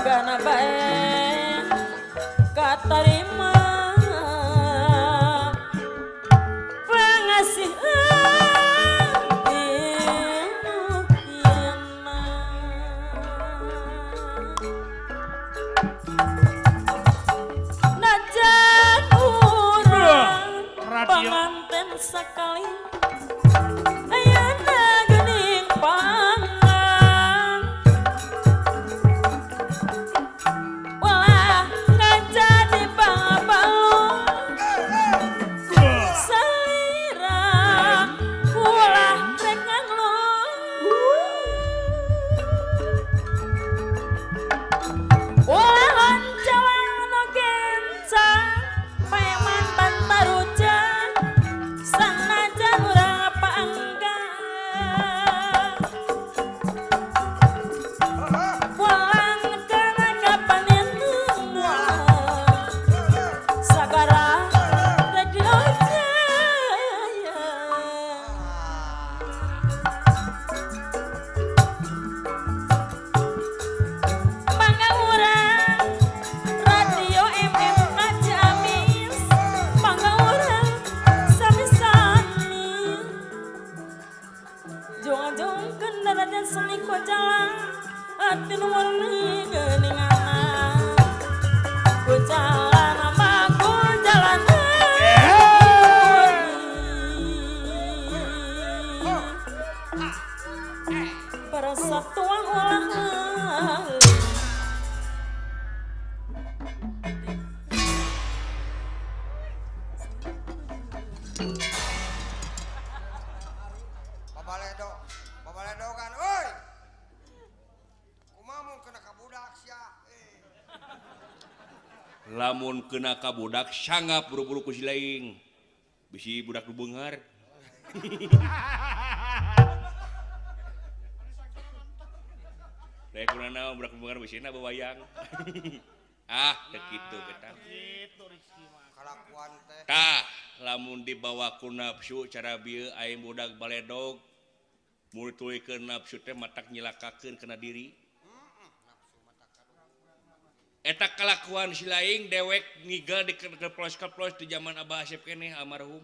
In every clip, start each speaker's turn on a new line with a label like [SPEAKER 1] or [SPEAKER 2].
[SPEAKER 1] gana bae katarima pengasih najan urang penganten sekali ayana geuning panggang walah ngajadi babalung salira ulah rek nganglung ulah jalan no gencang paeman bantarujan sanajan urang panggang pulang kana kapanenna sagara rek diojaya mangga urang radio MM Ajamis mangga urang sami-sami jong-jongkeun darajan seni ku jalan hati nu murni geuningan ku jalan ama ku jalan persatuan ulah
[SPEAKER 2] Babaledo kan, oi. Kumaha mun kena ka budak sia?
[SPEAKER 3] Lamun kena ka budak sangap buru-buru ku si laing. Bisi budak nu beungar. Rek kunaon budak nu beungar bisina bawayang. Ah, teu kitu eta.
[SPEAKER 2] Kalakuan teh.
[SPEAKER 3] Tah, lamun dibawa ku nafsu cara bieu aing budak baledog murid tulikeun nafsu teh matak nyilakakeun kana diri. Eta kalakuan si laing dewek ngigel di keplos-keplos di zaman Abah Asep keneh almarhum.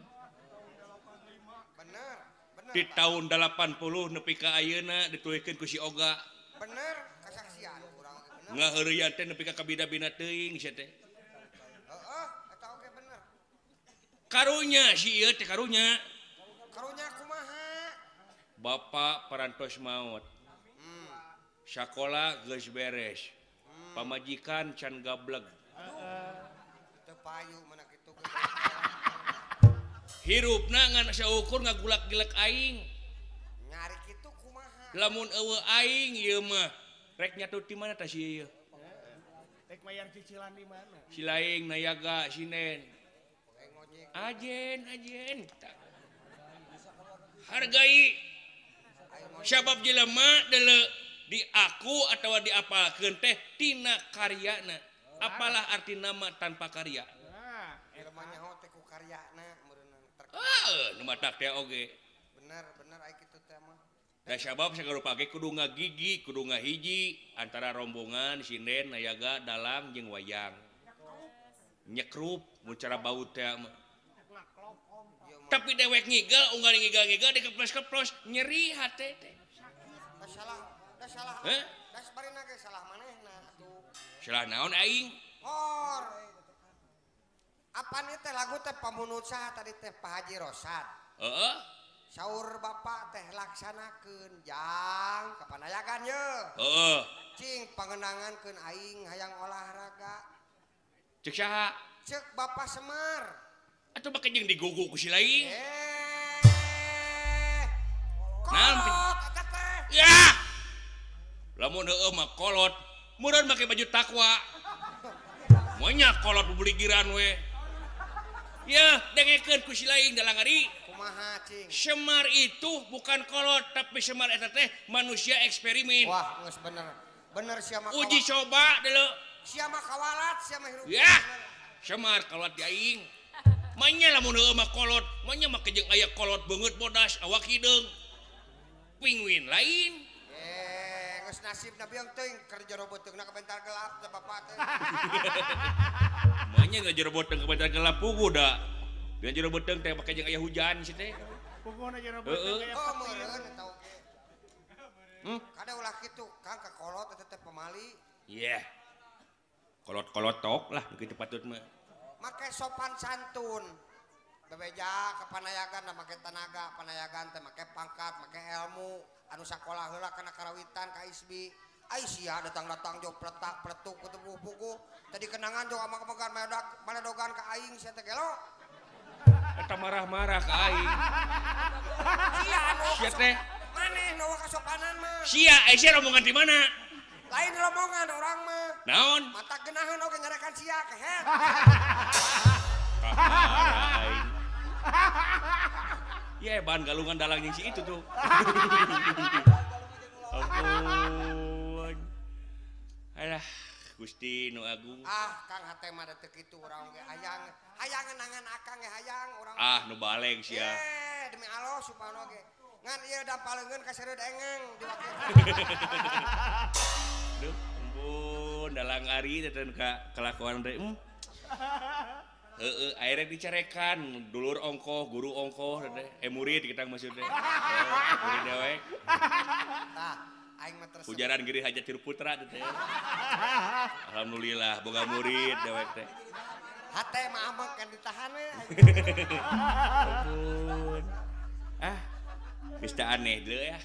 [SPEAKER 2] Bener, bener.
[SPEAKER 3] Di tahun 80 nepi ka ayeuna ditulikeun ku si Oga.
[SPEAKER 2] Bener, kesaksian urang oge bener.
[SPEAKER 3] Ngaheureuyan teh nepi ka kabida-bina teuing sia teh.
[SPEAKER 2] Heeh, eta oge bener.
[SPEAKER 3] Karunya si ieu teh karunya
[SPEAKER 2] Karunya kumaha?
[SPEAKER 3] Bapak parantos maot. Sakola geus beres. Pamajikan can gableg.
[SPEAKER 2] Teu payu mana kitu ge.
[SPEAKER 3] Hirupna ngan saukur ngagulak-gilek aing.
[SPEAKER 2] Nyari kitu kumaha?
[SPEAKER 3] Lamun eueuh aing ieu mah rek nyatut di mana tah si ieu?
[SPEAKER 4] Rek mayar cicilan di mana?
[SPEAKER 3] Si laing nayaga sinen.
[SPEAKER 2] Pakai ngojek.
[SPEAKER 3] Ajen. Hargai sabab jelema deuleu di aku atau di apalkeun teh tina karyana. Apalah arti nama tanpa karya?
[SPEAKER 4] Nah,
[SPEAKER 2] Jelema nyaho teh ku karyana meureunna
[SPEAKER 3] Nu matak teh oge.
[SPEAKER 2] bener aya kitu teh mah.
[SPEAKER 3] Da sabab sagarupa ge kudu ngagigi, kudu ngahiji antara rombongan sinden, nayaga, dalang jeung wayang. Nyekrup mun cara baut teh mah. Tapi dewek ngigel, unggal ngigel dikeplos-keplos nyeri hate teh.
[SPEAKER 2] Da salah.
[SPEAKER 3] Heh?
[SPEAKER 2] Da sabarina ge salah manehna atuh.
[SPEAKER 3] Salah naon aing?
[SPEAKER 2] Hor. Apa nih teh lagu teh pamunut saha tadi teh Pak Haji Rosad.
[SPEAKER 3] Heeh.
[SPEAKER 2] Saur bapak teh laksanakeun jang kapanayagan ye.
[SPEAKER 3] Heeh.
[SPEAKER 2] Cing pangenangankeun aing hayang olahraga.
[SPEAKER 3] Cek saha?
[SPEAKER 2] Cek Bapak Semar.
[SPEAKER 3] Atuh make jeung digugu ku si laing. Naon
[SPEAKER 2] Kolot eta teh.
[SPEAKER 3] Ya. Lamun heueuh mah kolot, mureun make baju takwa. Monya kolot buligiran we. Ya, dengekeun ku si laing dalang ari.
[SPEAKER 2] Kumaha cing?
[SPEAKER 3] Semar itu bukan kolot, tapi Semar eta teh manusia eksperimen.
[SPEAKER 2] Wah, geus bener. Bener sia mah.
[SPEAKER 3] Uji coba deuleu.
[SPEAKER 2] Sia mah kawalat, sia mah hirup.
[SPEAKER 3] Ya. Semar kolot di aing. Manya lamun heueuh mah kolot, manya make jeung aya kolot beungeut bodas awak hideung. Penguin lain.
[SPEAKER 2] geus nasibna biang teuing keur jero beuteungna ka bentar gelap teh bapak teh.
[SPEAKER 3] Manya nggak jero boteng ke bentar gelap pugu da. Dia jero boteng teh make jeung aya hujan sih teh.
[SPEAKER 4] Pokona jero beuteung aya
[SPEAKER 2] Oh
[SPEAKER 4] petir.
[SPEAKER 2] meureun eta oge. Kada ulah kitu Kang ka kolot eta teh pemali.
[SPEAKER 3] Iya. Kolot-kolotok lah kitu patut mah.
[SPEAKER 2] Make sopan santun. Bebeja ke panayagan da make tenaga, panayagan teh make pangkat, make ilmu, anu sakola heula kana karawitan ka ISBI. Ai sia datang-datang jog pletak pletuk ketemu buku. Tadi kenangan jog amang-amangan maledogan ka aing sia teh gelo.
[SPEAKER 3] Eta marah-marah ka aing.
[SPEAKER 2] Sia anu.
[SPEAKER 3] Sia teh.
[SPEAKER 2] Maneh nu kasopanan mah.
[SPEAKER 3] Sia sia rombongan di mana?
[SPEAKER 2] Lain rombongan orang mah.
[SPEAKER 3] Naon?
[SPEAKER 2] Mata geunaheun oge nyarekan sia kehet.
[SPEAKER 3] Marah aing. Ya bahan galungan dalang yang si itu tuh. Ampun. Alah, Gusti nu agung.
[SPEAKER 2] Ah, Kang hate mah teu kitu urang ge hayang ngeunangan akang ge hayang urang.
[SPEAKER 3] Ah, nu baleng sia.
[SPEAKER 2] Demi Allah subhanahu ge. Ngan ieu dampaleungeun ka seureud engeng di waktu.
[SPEAKER 3] Duh, ampun, dalang ari teh kelakuan teh. Akhirnya dicarekan dulur ongkoh, guru ongkoh, murid kita maksudnya. Murid dewek.
[SPEAKER 2] Tah, aing mah terus.
[SPEAKER 3] Pujaran Giri Hajatir Putra teh. Alhamdulillah boga murid dewek teh.
[SPEAKER 2] Hate mah amek kan ditahan we.
[SPEAKER 3] Ampun. Ah, geus teu aneh deui ya.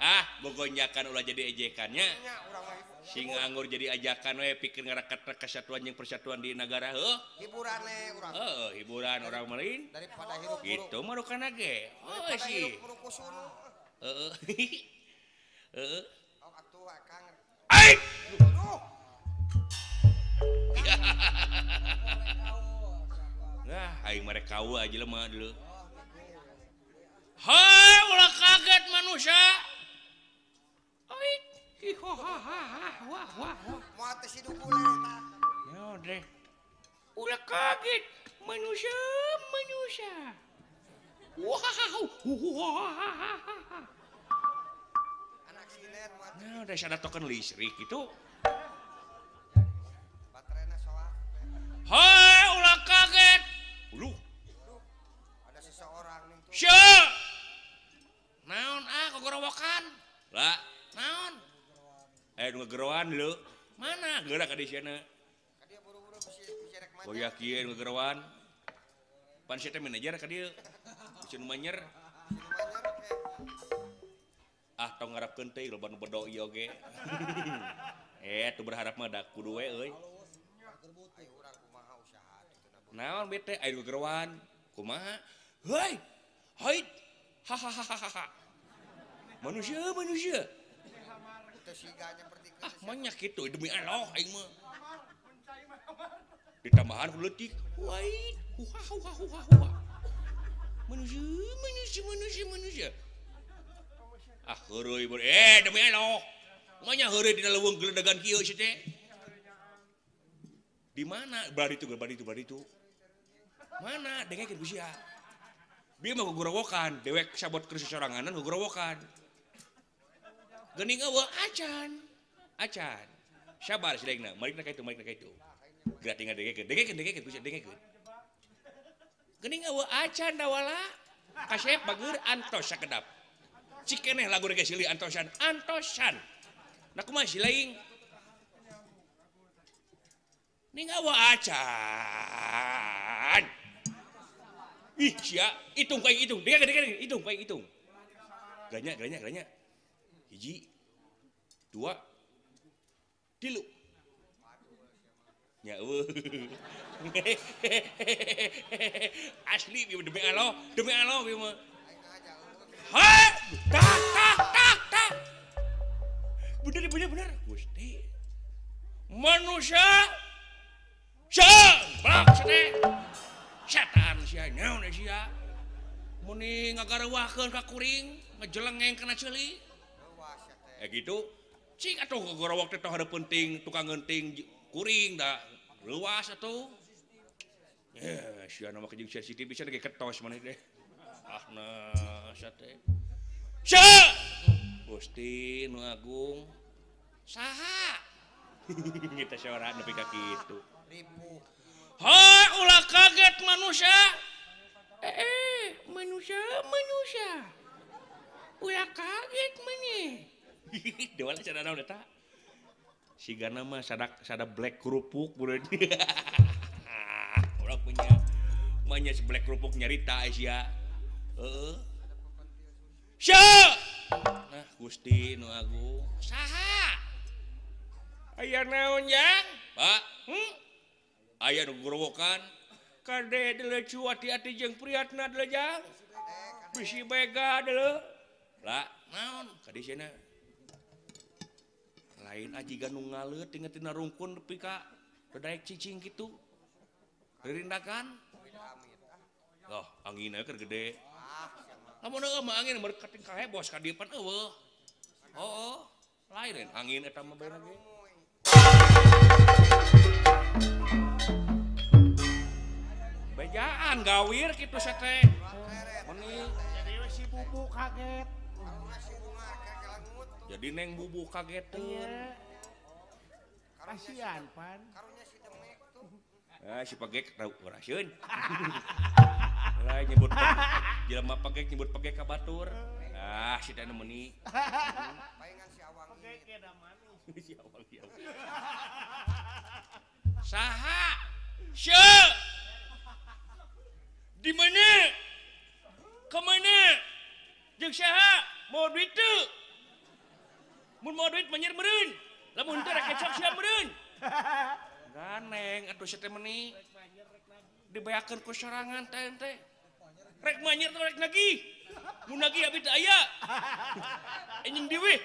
[SPEAKER 3] Ah, bogonjakan ulah jadi ejekannya.
[SPEAKER 2] Nya urang mah
[SPEAKER 3] Sing nganggur jadi ajakan we pikir ngarakat kesatuan jeung persatuan di negara heuh.
[SPEAKER 2] hiburane urang.
[SPEAKER 3] Hiburan orang lain.
[SPEAKER 2] Daripada hirup
[SPEAKER 3] Gitu mah rukana ge. Oh
[SPEAKER 2] Daripada
[SPEAKER 3] sih.
[SPEAKER 2] hirup buruk kusun.
[SPEAKER 3] Heeh.
[SPEAKER 2] Oh atuh Kang.
[SPEAKER 3] Ai.
[SPEAKER 2] Duh.
[SPEAKER 3] Nah, aing mere kawu aja lemah dulu. Hai, ulah kaget manusia. Ai. Wah.
[SPEAKER 2] Moal teh si dukule eta.
[SPEAKER 3] Ya, Dre. Ulah kaget manusia. Wow.
[SPEAKER 2] Anak sinen moal teh
[SPEAKER 3] Nah, udah ada token listrik itu.
[SPEAKER 2] baterena soak.
[SPEAKER 3] Hai, ulah kaget. Ulu.
[SPEAKER 2] Ada seseorang nih tuh.
[SPEAKER 3] Sya. Naon kegorowokan. Lah, naon? Nu gerowan dulu. Mana geura ka di sana?
[SPEAKER 2] Ka dia buru-buru bisa rek manja.
[SPEAKER 3] Oh yakin nu gerowan. Pan sia teh manajer ka dieu. Bisa nu manyer.
[SPEAKER 2] Lumayan oke.
[SPEAKER 3] Ah tong ngarepkeun teh loba nu bedo ieu oge. Tu berharap mah da kudu we euy.
[SPEAKER 2] Ayo urang kumaha usaha itu
[SPEAKER 3] Naon bete aya nu gerowan. Kumaha? Hei. Hait. Hahaha. Manusia.
[SPEAKER 2] Teu siganya pertikeun
[SPEAKER 3] Ah, banyak gitu demi Allah aing mah. Ditambahan ku leutik. Wait. Wah. Manusia. Ah, heureuy demi Allah. Manya heureuy dina leuweung geledagan kieu sih teh. Di mana? Bari itu. Mana? Dengekeun ku sia. Bieu mah gugorowokan, dewek sabot keur soranganan gugorowokan. Geuning eueuh acan. Sabar sideungna, marikna ka itu. Gerak tinggal dengekeun ku sia dengekeun. Geuning eueuh acan da wala. Kasep bageur antos sakedap. Cikeneh lagu rege silih antosan. Nah kumaha si laing? Ning eueuh acan. Ih, sia, hitung. Dengekeun, hitung. Geranya. 1, 2, 3. Ya eueuh. Asli demi Allah ieu mah. Hah? Tak. Bener. Gusti. Manusia. Blak sate. Setan sia naon sia. Muni ngagareuwahkeun ka kuring, ngajelengeng kana ceuli. Gitu. Cing atuh gogorowok teh tong hareup penting tukang ngenting kuring da leuwas atuh. Ya, sia na make jeung CCTV bisa geus ketos maneh teh. Ahna sate. Sia! Gusti Nu Agung saha kita seorang nepi ka kitu
[SPEAKER 2] ribu
[SPEAKER 3] ulah kaget manusia manusia ulah kaget maneh dewa cara naon eta sigana mah sada black kerupuk bureun urang punya si black kerupuk nyarita sia heeh nah Gusti Nu Agung saha aya naon yang Pak aya nu gorowokan kade delecu hati-hati jeung priatna delejang bisi bega deuleu lah naon kadi cenah lain ajigan nu ngaleut tingeutina rungkun nepi ka daek cicing kitu rindakan oh anginna keur gede lamun eueuh mah angin meureut kating kahebos ka dieu pan eueuh oh lain angin eta mah bae ge bejaan gawir kitu sate meni
[SPEAKER 4] Jadi si bubu kaget.
[SPEAKER 3] jadi neng bubu kageteun
[SPEAKER 4] Kasihan pan.
[SPEAKER 2] karunya si demek tuh
[SPEAKER 3] si pagek tau raseun lah nyebut jelema pagek nyebut pagek ka batur si teh meni
[SPEAKER 2] paingan si awang
[SPEAKER 4] Oke keda manis.
[SPEAKER 3] si awang saha syeuh di mana kemana jeung saha mau duit teu mun mau duit manyer meureun lamun teu rek kecap sia meureun ganeng atuh sia teh meuni dibayakeun ku sorangan teh teh rek manyer teh rek nagih mun nagih abi teu aya anjing dewe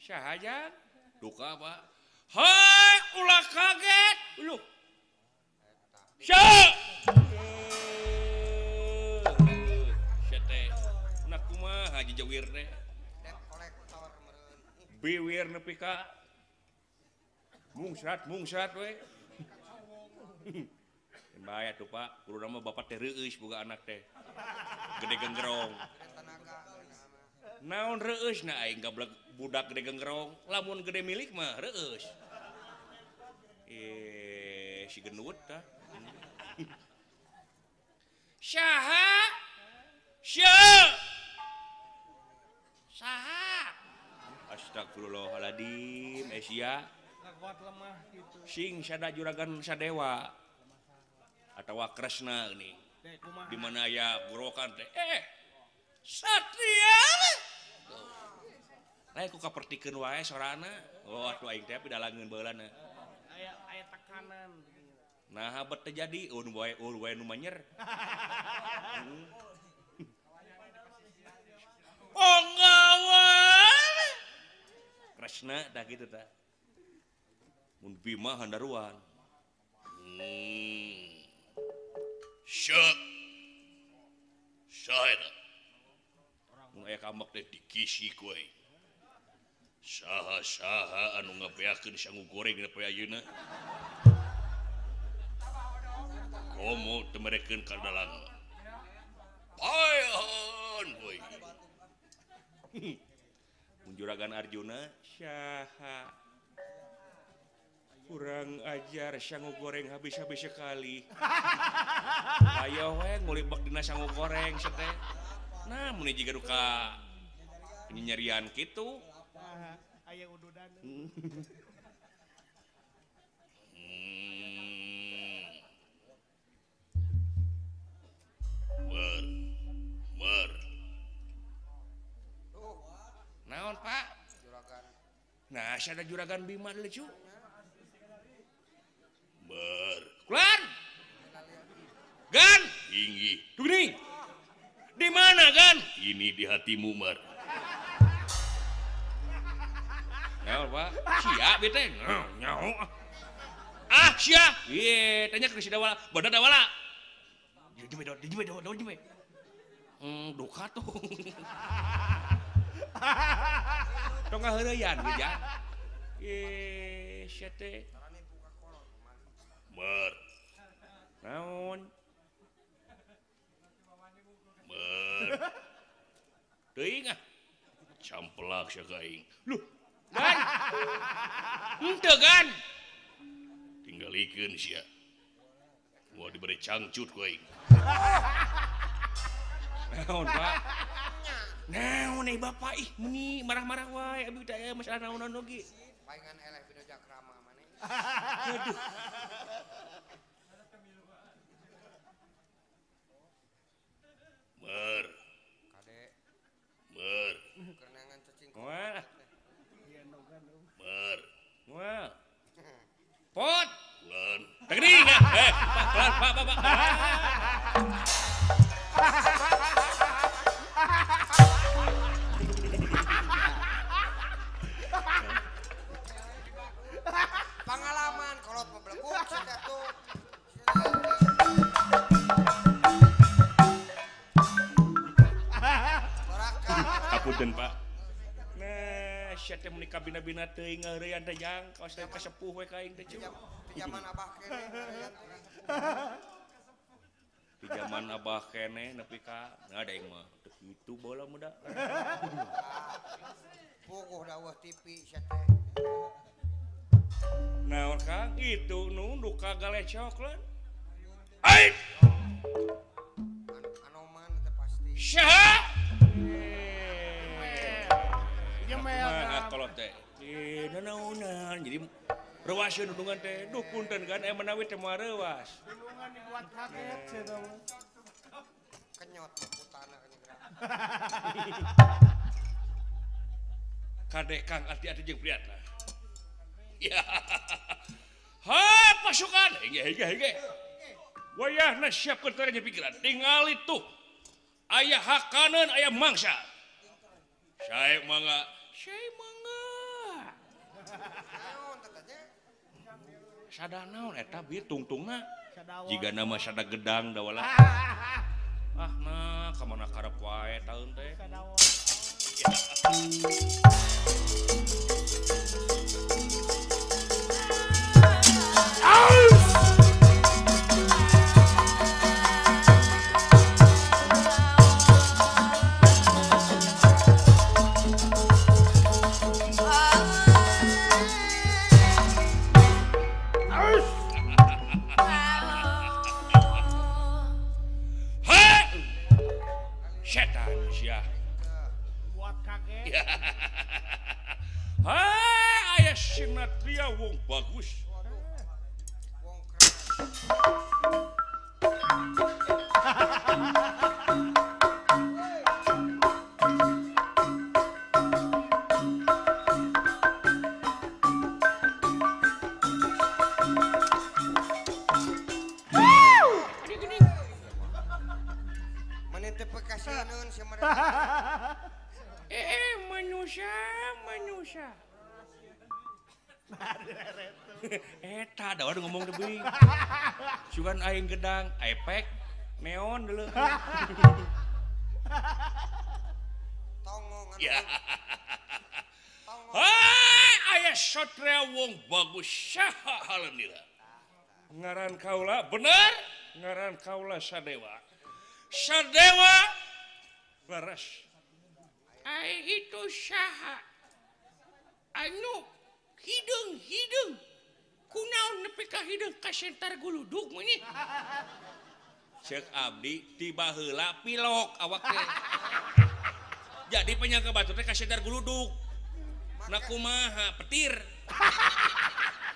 [SPEAKER 3] saha jang duka Pak hai ulah kaget uluh syah teh nak kumaha haji jawir teh
[SPEAKER 2] debt collector meureun
[SPEAKER 3] biwir nepi ka mungsrat we bahaya tuh Pak kudu mah bapak teh reueus boga anak teh gede genggerong
[SPEAKER 2] tenaga
[SPEAKER 3] naon reueus na aing gablek budak gede genggerong lamun gede milik mah reueus si genut tah saha astagfirullahaladzim sia
[SPEAKER 4] Kuat lemah gitu.
[SPEAKER 3] sing sada juragan sadewa atawa kresna ini
[SPEAKER 4] Dek kumaha.
[SPEAKER 3] di mana aya gorokan teh satria lain ku kapertikeun wae sorana atuh aing teh pidalangeun baheulana
[SPEAKER 4] Aya tekanan.
[SPEAKER 3] nah habat terjadi wae nu manyer onggawan kresna dah gitu tah mun Bima handaruan Syahida mun aya kambak teh dikisi ku we saha anu ngabeakeun sangu goreng nepi ayeuna komo teu merekeun ka dalang paehan we mun juragan Arjuna saha kurang ajar sangu goreng habis-habis sekali ayo we ngulibak dina sangu goreng seteh nah mun jiga duka nyerian kitu
[SPEAKER 4] Aya ududan.
[SPEAKER 3] Mer naon Pak
[SPEAKER 2] juragan
[SPEAKER 3] nah sada juragan Bima lecu Keluar. Gan, tinggi. Tuh gini. Di mana Gan? Ini di hatimu Mar. Nah, Pak. Sia bete. Nyau. Ah, sia. Iya, tanya ke si Dawala. Badan Dawala. Jeme. Duka tuh. Tong ngaheureuyan ge ja. Sia teh. Mer. Naon? paksa ka aing. Loh, kan? Henteu kan? Tinggalikeun sia. Mau diberi cangcut ku aing. Naon, Pak? Naon nih Bapak ih meni marah-marah wae abi teh aya masalah naon-naon oge.
[SPEAKER 2] Paingan eleh pinu jakrama maneh.
[SPEAKER 3] Aduh. Mer.
[SPEAKER 2] Kade
[SPEAKER 3] Mer.
[SPEAKER 2] kerenangan cacing.
[SPEAKER 3] Wah. Mer. Wah. Pot. Lan. Tegering ya. Pak.
[SPEAKER 2] Pengalaman kolot mebleguk sudah tuh.
[SPEAKER 3] Hapunten Pak. Nah, sia teh meuni kabina-bina teuing ngeureun teh jang kaos teh kasepuh we ka aing teh cu.
[SPEAKER 2] Pinjaman abah kene.
[SPEAKER 3] Di zaman abah kene nepi ka ada yang mah teu kitu bola muda.
[SPEAKER 2] Puguh daweuh TV sia teh.
[SPEAKER 3] Naon Kang itu nunduk ka galecok lan. Ait.
[SPEAKER 2] Anoman teh pasti.
[SPEAKER 3] Saha?
[SPEAKER 4] Jemel.
[SPEAKER 3] Kalau teh nanaonan jadi rewasieun nundungan teh duh punten kan menawi teh moal rewas.
[SPEAKER 4] Tulungan dibuat kaget sih dong.
[SPEAKER 2] Kenyot putana kenyegra.
[SPEAKER 3] Kadek Kang hati-hati jeung priatna. Ya. Ha pasukan. Hege. Wayahna siapkeun tarenya pikiran. Tingali tuh. Aya hakaneun aya mangsa. Sae mangga.
[SPEAKER 2] Naon teh teh?
[SPEAKER 3] Sada naon eta bieu tungtungna.
[SPEAKER 4] Sadawa.
[SPEAKER 3] Jiga nama sada gedang da wala. Ah nah kamana karep wae taun teh.
[SPEAKER 4] Sadawa.
[SPEAKER 3] Setan sia.
[SPEAKER 4] Buat kaget.
[SPEAKER 3] Hai aya sinatria wong bagus.
[SPEAKER 2] Wong keren. Menitip bekasieun si mereka.
[SPEAKER 3] Manusia. Eta da waduh ngomong deui. Sugan aing gedang, epek, neon dulu.
[SPEAKER 2] Tongong anu.
[SPEAKER 3] Ya.
[SPEAKER 2] Tongong.
[SPEAKER 3] Hai aya satria wong bagus saha alhamdulillah. Ngaran kaula bener, ngaran kaula Sadewa. Sadewa laras. Ai itu saha? Anu hidung. Kunaon nepi ka hidung ka sentar guludug mah nih. Ceuk abdi tiba heula pilok awak teh. Jadi penyangga batur teh ka sentar guludug. Na kumaha petir.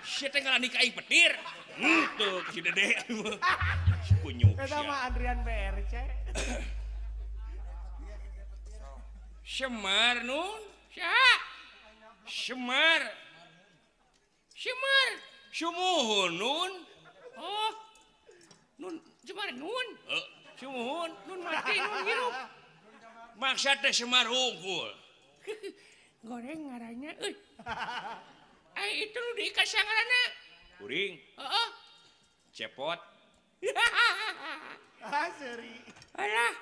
[SPEAKER 3] Sia teh ngalani ka aing petir. Tuh si Dede kunyuk
[SPEAKER 4] Eta
[SPEAKER 3] sia.
[SPEAKER 4] mah Andrian BRC.
[SPEAKER 3] Semar nun. Saha? Semar. Sumuhun nun. Oh. Nun Semar nun. Sumuhun nun mati nun hirup. Maksud teh Semar unggul. Goreng ngarannya euy. Ai itu nu dikasih ngaranna. Kuring. Heeh. Cepot.
[SPEAKER 4] Seri.
[SPEAKER 3] Alah.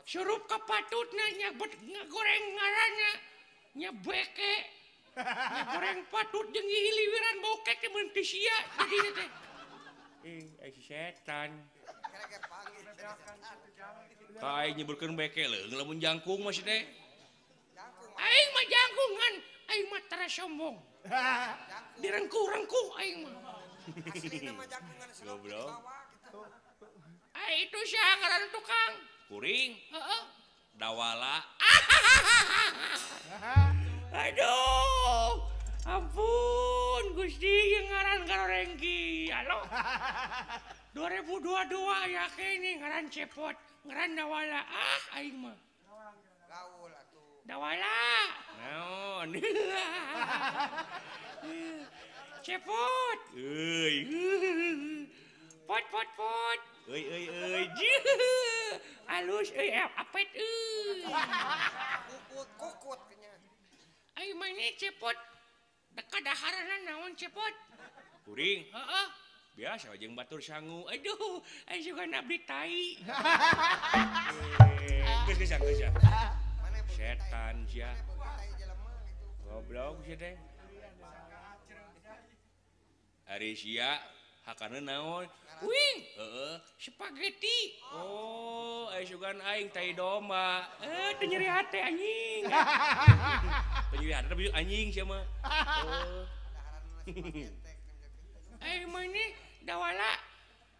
[SPEAKER 3] Surup ka patutna ngagoreng ngaranna. Nya beke. Nya goreng patut jeung hiliwiran bokek teh mun teu sia jadi teh. Ai setan.
[SPEAKER 2] Kira ge panggil.
[SPEAKER 3] Ka aing nyebutkeun beke leung lamun jangkung mah teh.
[SPEAKER 2] Jangkung.
[SPEAKER 3] Aing mah jangkung aing mah tara sombong.
[SPEAKER 2] Jangkung.
[SPEAKER 3] Direngku-rengku aing mah.
[SPEAKER 2] Asli nama jangkungan selop di
[SPEAKER 3] Goblok.
[SPEAKER 2] bawah gitu.
[SPEAKER 3] Itu siya ngaran tukang. Kuring. Heeh. Dawala. Aduh. Ampun Gusti yang ngaran Garorengki. Halo. 2022 ya kene ngaran cepot, ngaran Dawala. Aing mah.
[SPEAKER 2] Gaul atuh.
[SPEAKER 3] Dawala. Naon? Cepot. Euy. Pot. Euy. Alus apet
[SPEAKER 2] Kukut kenya.
[SPEAKER 3] Ai mane cepot. Kadaharanan naon cepot? Kuring. Heeh. Biasa jeung batur sangu. Aduh, ai juga nabdi tai. Geus.
[SPEAKER 2] Mana
[SPEAKER 3] Setan sia.
[SPEAKER 2] tai jelema gitu.
[SPEAKER 3] Goblok sia teh. Ari sia hakana naon? Wing. Heeh, spaghetti. Oh, ai sugan aing tai domba. Teu nyeri hate anjing. Teu nyeri hate tapi anjing sia mah. Oh. Ai mane Dawala.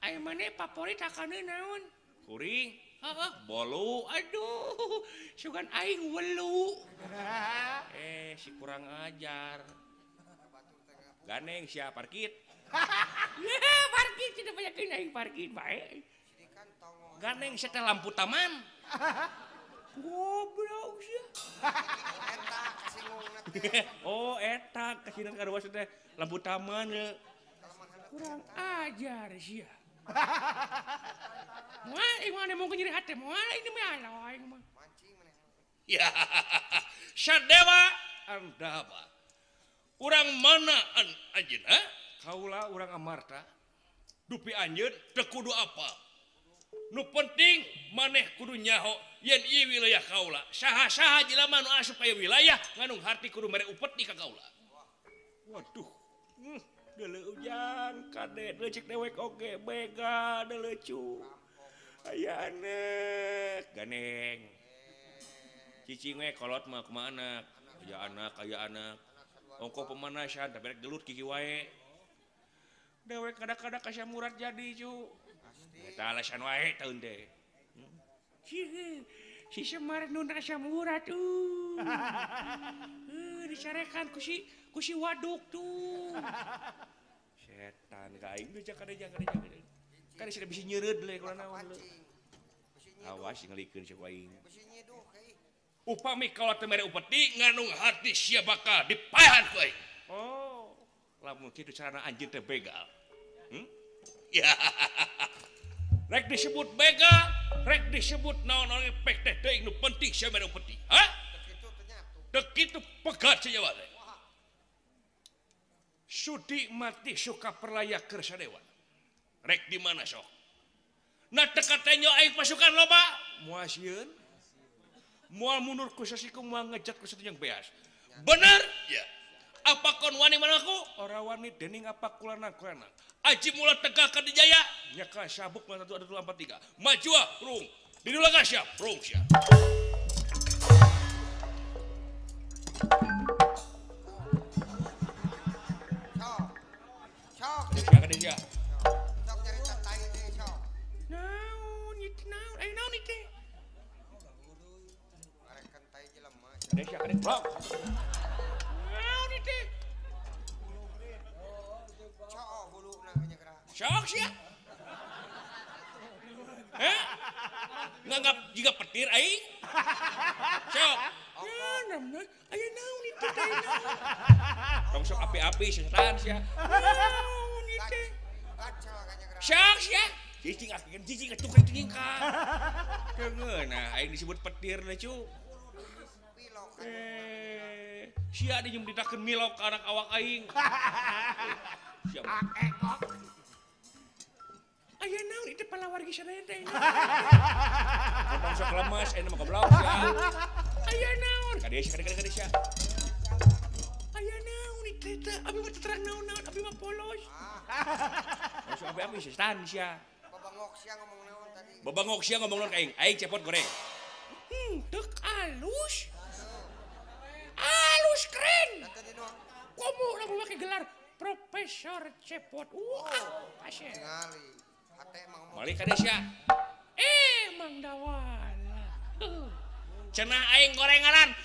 [SPEAKER 3] Ai mane favorit hakana naon? Kuring. Heeh, bolu. Aduh, sugan aing welu. Si kurang ajar. Ganeng sia parkit. Parkit tidak banyak aing parkit bae.
[SPEAKER 2] Jadi kan tongol.
[SPEAKER 3] Ganeng sia teh lampu taman. Goblok sia.
[SPEAKER 2] Eta kasingungna teh.
[SPEAKER 3] Oh, eta kasina karuas teh lampu taman ya. Kurang ajar sia. Moal ieu mah mau nyeri hate moal ini mah alo aing mah.
[SPEAKER 2] Mancing maneh.
[SPEAKER 3] Ya. Sadewa Andaba. Urang mana anjeunna? Kaula urang Amarta. Dupi anjeun teu kudu apa. Nu penting maneh kudu nyaho yen ieu wilayah kaula. Saha-saha jelema nu asup ka wilayah nganung harti kudu mere upeti ka kaula. Waduh. Deuleu ujan kade deuleu cek dewek oge bega deuleu cu. Aya anak ganeng. Cicing we kolot mah kumaha anak? Aya anak. Ongko pemanasan tapi rek gelut kiki wae. Dewek kada-kada ka murad jadi cu. Eta alasan wae taun teh. Si Semar nun asa murad dicarekan ku si waduk tuh. Setan ka aing deui kada jangan. Kan sudah bisa nyeureud le kalau naon le. Awas ngalikeun cek aing.
[SPEAKER 2] Bisi nyiduh euy.
[SPEAKER 3] Upami kalau teu mere upeti nganung harti sia bakal dipaehan ku aing. Oh, lamun kitu carana anjeun teh begal. Ya. Rek disebut begal, rek disebut naon-naon efek teh teuing nu penting sia mere upeti. Hah?
[SPEAKER 2] Kitu teh nyatu.
[SPEAKER 3] Teu kitu pegat sia Jawa teh. Sudi mati suka perlaya keur sadewa. Rek di mana sok? Nah teka tenyo aing pasukan loba moal sieun. Moal mundur ku sasiku moal ngejat ku satu yang beas. Bener? Ya. Apa kon wani manaku? Ora wani dening apa kulana. Aji mula tegakkan di jaya. Nyaka sabuk mah 1 2 3 4 3. Maju ah, rung. Di dulu ka siap, rung siap.
[SPEAKER 2] Sok.
[SPEAKER 3] Siap ka dia.
[SPEAKER 2] Sok nyarita tai deui sok.
[SPEAKER 3] Naon itu naon? Naon itu?
[SPEAKER 2] Arekan tai jelema.
[SPEAKER 3] Desa ka blok. Naon itu?
[SPEAKER 2] Coo buluna nya gerak.
[SPEAKER 3] Sok sia. Nganggap juga petir aing. Sok. Ya namna aya naon itu teh. Tong sok api-api setan sia. Naon itu?
[SPEAKER 2] Gacel ka nya gerak.
[SPEAKER 3] Sok sia. Cicing akeun cicing atuh cicing ka. Keungeuna aing disebut petir na cu.
[SPEAKER 2] Pilok kan.
[SPEAKER 3] Sia di nyumditakeun milok ka anak awak aing. Siap. Aya naon itu palawargi sadaya teh. Potong sok lemes aya mah goblok sia. Aya naon? Ka dia sia. Aya naon itu teh? Abi mah terang naon-naon, abi mah polos. Masuk abi sia stan sia.
[SPEAKER 2] Babangok sia ngomong naon tadi.
[SPEAKER 3] Babangok sia ngomong naon ka aing cepot goreng. Tek alus. Halus keren.
[SPEAKER 2] Nanti di nuang.
[SPEAKER 3] Kamu lamun make gelar Profesor Cepot. Kasih.
[SPEAKER 2] Tingali. Hate emang ngomong.
[SPEAKER 3] Malik kadesya. Mang Dawala. Cenah aing gorenganan.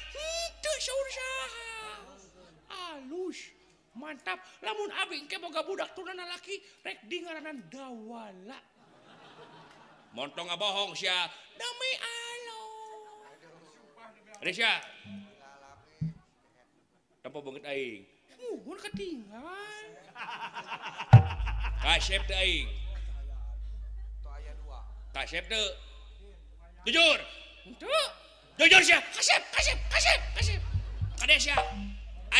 [SPEAKER 3] Teu saur saha. Halus. Mantap. Lamun abing ke boga budak tunana laki rek dingaranan Dawala. Montong ngabohong sia. Dami alo. Adesya. Tanpa banget aing. Muhun ketinggalan. Kasep teu aing.
[SPEAKER 2] Tuh aya 2.
[SPEAKER 3] Kasep teu. Jujur. Teu. Jujur sia. Kasep. Kadesya.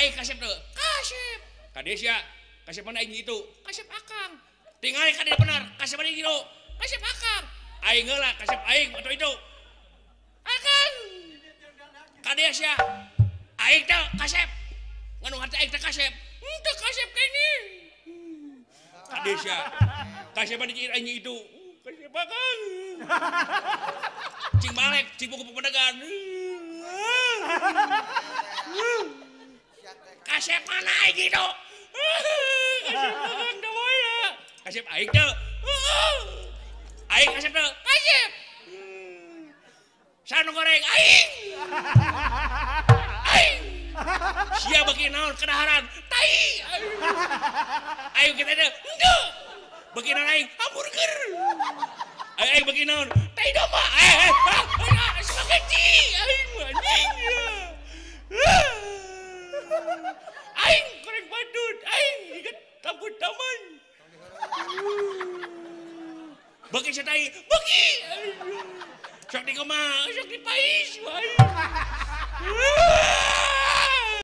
[SPEAKER 3] Aing kasep teu. Kasep. Kadesya. Kasep mana aing itu? Kasep akang. Tinggal kade benar. Kasep mana itu? Kasep akang. Aing heula kasep aing atau itu. Akang. Kadesya. Aing teu kasep. Nganu hati aing teh kasep. Teu kasep kene. Kadesya. Kasep mana aing itu? Kasep akang. Cing balek, cing buku pedagang. Kasep mana aing itu? Kasep akang Dawala. Kasep aing teu. Aing kasep teu. Kasep. Sanu goreng aing. Aing. Sia bagi naon kedaharan. Tai. Aing kita teh. Henteu. Bagi naon aing hamburger. Aing bagi naon? Tai domba. Spaghetti. Aing anjing. Aing goreng badut. Aing ikat tambut taman. Bagi setai. Bagi. Sok di koma, sok di pais. Aing.